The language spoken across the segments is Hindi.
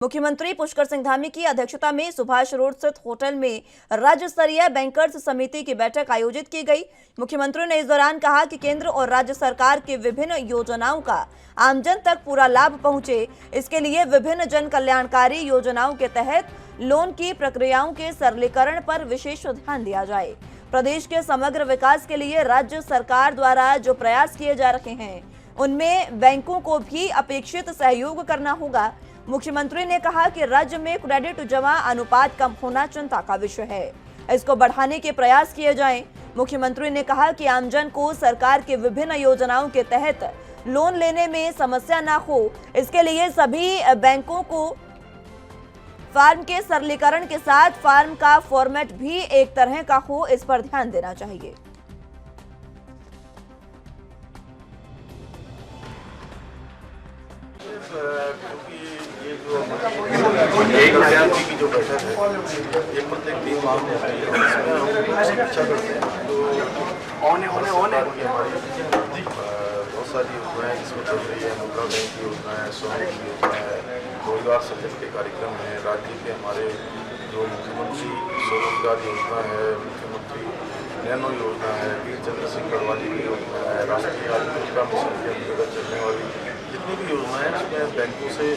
मुख्यमंत्री पुष्कर सिंह धामी की अध्यक्षता में सुभाष रोड स्थित होटल में राज्य स्तरीय बैंकर्स समिति की बैठक आयोजित की गई। मुख्यमंत्री ने इस दौरान कहा कि केंद्र और राज्य सरकार की विभिन्न योजनाओं का आमजन तक पूरा लाभ पहुंचे, इसके लिए विभिन्न जन कल्याणकारी योजनाओं के तहत लोन की प्रक्रियाओं के सरलीकरण पर विशेष ध्यान दिया जाए। प्रदेश के समग्र विकास के लिए राज्य सरकार द्वारा जो प्रयास किए जा रहे हैं, उनमें बैंकों को भी अपेक्षित सहयोग करना होगा। मुख्यमंत्री ने कहा कि राज्य में क्रेडिट जमा अनुपात कम होना चिंता का विषय है, इसको बढ़ाने के प्रयास किए जाएं। मुख्यमंत्री ने कहा कि आमजन को सरकार के विभिन्न योजनाओं के तहत लोन लेने में समस्या ना हो, इसके लिए सभी बैंकों को फार्म के सरलीकरण के साथ फार्म का फॉर्मेट भी एक तरह का हो, इस पर ध्यान देना चाहिए। क्योंकि ये जो 1,000 की जो बैठक है, ये प्रत्येक 3 माह में होती है, इसमें हम समीक्षा करते हैं। तो आने की हमारी बहुत सारी योजनाएं इसमें चल रही है। मुद्रा बैंक की योजना है, स्वयं की योजना है, रोजगार सृजन के कार्यक्रम है, राज्य के हमारे जो मुख्यमंत्री स्वरोजगार योजना है, मुख्यमंत्री नैनो योजना है, वीर चंद्र सिंह गढ़वाली की योजना है, राष्ट्रीय आजीविका मिशन के अंतर्गत चलने वाली जितनी भी योजनाएं हैं, उसमें बैंकों से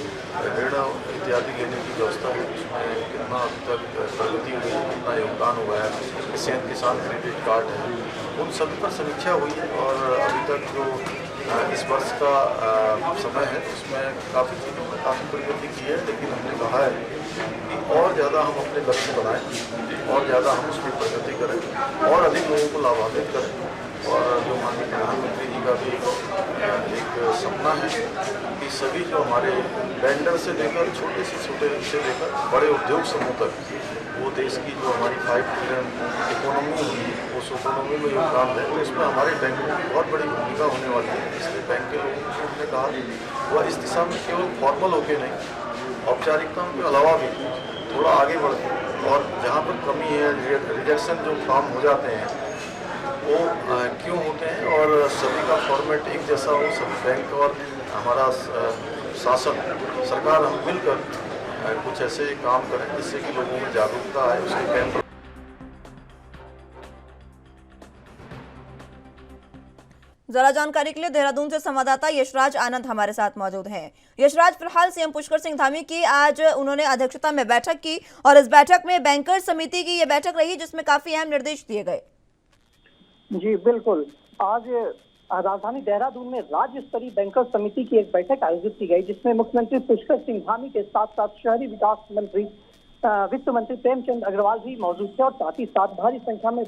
ऋण इत्यादि लेने की व्यवस्था है। उसमें कितना अभी तक प्रगति हुई है, कितना योगदान हुआ है, किसान क्रेडिट कार्ड है, उन सभी पर समीक्षा हुई है। और अभी तक जो इस वर्ष का समय है, उसमें काफ़ी चीज़ों में काफ़ी प्रगति की है, लेकिन हमने कहा है कि और ज़्यादा हम अपने लक्ष्य बनाएं, और ज़्यादा हम उसमें प्रगति करें और अधिक लोगों को लाभान्वित करें। और जो माननीय प्रधानमंत्री जी का भी एक सपना है कि सभी जो हमारे वेंडर से लेकर छोटे से लेकर बड़े उद्योग समूह तक वो देश की जो हमारी 5 ट्रिलियन इकोनॉमी होगी, उस इकोनॉमी में योगदान है। तो इसमें हमारे बैंकों की बहुत बड़ी भूमिका होने वाली है। इसलिए बैंक के लोगों को हमने कहा वह इस दिशा में केवल फॉर्मल होके नहीं, औपचारिकताओं के अलावा भी थोड़ा आगे बढ़ और जहाँ पर कमी है, रिजेक्शन जो काम हो जाते हैं वो क्यों होते हैं, और सभी का फॉर्मेट एक जैसा हो। सभी बैंक और हमारा शासन सरकार हम मिलकर कुछ ऐसे काम करें जिससे कि लोगों में जागरूकता आए, उसके कैंप। जरा जानकारी के लिए देहरादून से संवाददाता यशराज आनंद हमारे साथ मौजूद हैं। यशराज, फिलहाल सीएम पुष्कर सिंह धामी की आज उन्होंने अध्यक्षता में बैठक की और इस बैठक में बैंकर्स समिति की यह बैठक रही जिसमें काफी अहम निर्देश दिए गए। जी बिल्कुल, आज राजधानी देहरादून में राज्य स्तरीय बैंकर्स समिति की एक बैठक आयोजित की गई, जिसमें मुख्यमंत्री पुष्कर सिंह धामी के साथ साथ शहरी विकास मंत्री वित्त मंत्री प्रेमचंद अग्रवाल भी मौजूद थे और साथ ही साथ भारी संख्या में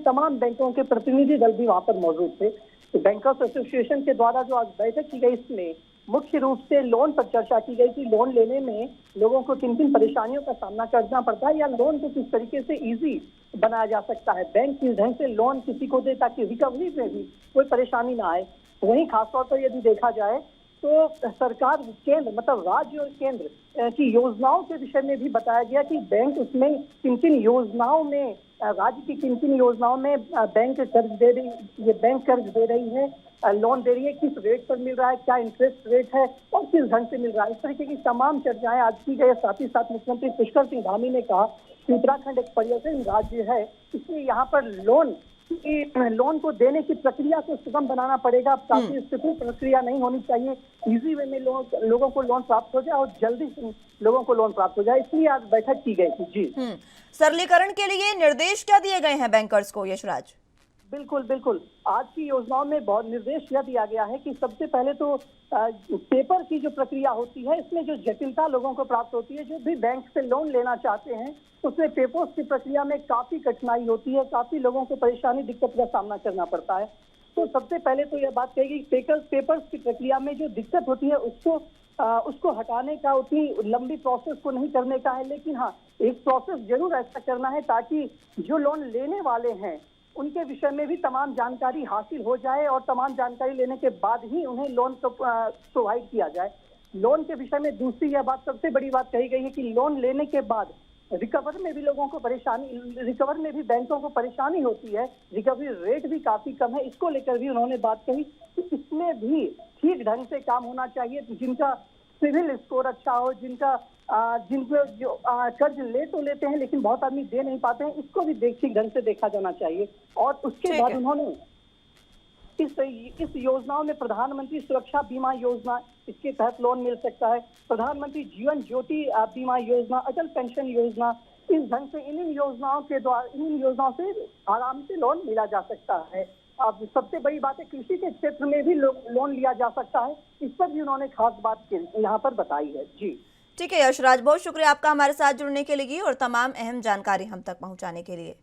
तमाम बैंकों के प्रतिनिधि दल भी वहां पर मौजूद थे। तो बैंकर्स एसोसिएशन के द्वारा जो आज बैठक की गई, इसमें मुख्य रूप से लोन पर चर्चा की गई कि लोन लेने में लोगों को किन किन परेशानियों का सामना करना पड़ता है या लोन को किस तरीके से इजी बनाया जा सकता है, बैंक किस ढंग से लोन किसी को दे ताकि रिकवरी में भी कोई परेशानी ना आए। वहीं खासतौर पर यदि देखा जाए तो सरकार केंद्र मतलब राज्य और केंद्र की योजनाओं के विषय में भी बताया गया कि बैंक उसमें किन किन योजनाओं में राज्य की किन किन योजनाओं में बैंक कर्ज दे रही है, लोन दे रही है, किस रेट पर मिल रहा है, क्या इंटरेस्ट रेट है और किस ढंग से मिल रहा है। इस तरीके की तमाम चर्चाएं आज की गई। साथ ही साथ मुख्यमंत्री पुष्कर सिंह धामी ने कहा कि उत्तराखंड एक पर्यटन राज्य है, इसलिए यहाँ पर लोन को देने की प्रक्रिया को सुगम बनाना पड़ेगा। काफी स्थिति प्रक्रिया नहीं होनी चाहिए, इजी वे में लोगों को लोन प्राप्त हो जाए और जल्दी से लोगों को लोन प्राप्त हो जाए, इसलिए आज बैठक की गई थी। जी सरलीकरण के लिए निर्देश क्या दिए गए हैं बैंकर्स को, यशराज? बिल्कुल, आज की योजनाओं में बहुत निर्देश यह दिया गया है कि सबसे पहले तो पेपर की जो प्रक्रिया होती है, इसमें जो जटिलता लोगों को प्राप्त होती है, जो भी बैंक से लोन लेना चाहते हैं उसमें पेपर्स की प्रक्रिया में काफी कठिनाई होती है, काफी लोगों को परेशानी दिक्कत का सामना करना पड़ता है। तो सबसे पहले तो यह बात कही कि पेपर्स की प्रक्रिया में जो दिक्कत होती है उसको हटाने का, उतनी लंबी प्रोसेस को नहीं करने का है, लेकिन हाँ एक प्रोसेस जरूर ऐसा करना है ताकि जो लोन लेने वाले हैं उनके विषय में भी तमाम जानकारी हासिल हो जाए और तमाम जानकारी लेने के बाद ही उन्हें लोन प्रोवाइड किया जाए। लोन के विषय में दूसरी यह बात, सबसे बड़ी बात कही गई है कि लोन लेने के बाद रिकवर में भी बैंकों को परेशानी होती है, रिकवरी रेट भी काफी कम है। इसको लेकर भी उन्होंने बात कही कि इसमें भी ठीक ढंग से काम होना चाहिए। जिनका सिविल स्कोर अच्छा हो, जिनका जिनको जो कर्ज ले तो लेते हैं लेकिन बहुत आदमी दे नहीं पाते हैं, इसको भी ठीक ढंग से देखा जाना चाहिए। और उसके ठीक बाद है। उन्होंने इस योजनाओं में प्रधानमंत्री सुरक्षा बीमा योजना, इसके तहत लोन मिल सकता है, प्रधानमंत्री जीवन ज्योति बीमा योजना, अटल पेंशन योजना, इस ढंग से इन योजनाओं से आराम से लोन मिला जा सकता है। अब सबसे बड़ी बात है, कृषि के क्षेत्र में भी लोन लिया जा सकता है, इस पर भी उन्होंने खास बात यहाँ पर बताई है। जी ठीक है यशराज, बहुत शुक्रिया आपका हमारे साथ जुड़ने के लिए और तमाम अहम जानकारी हम तक पहुंचाने के लिए।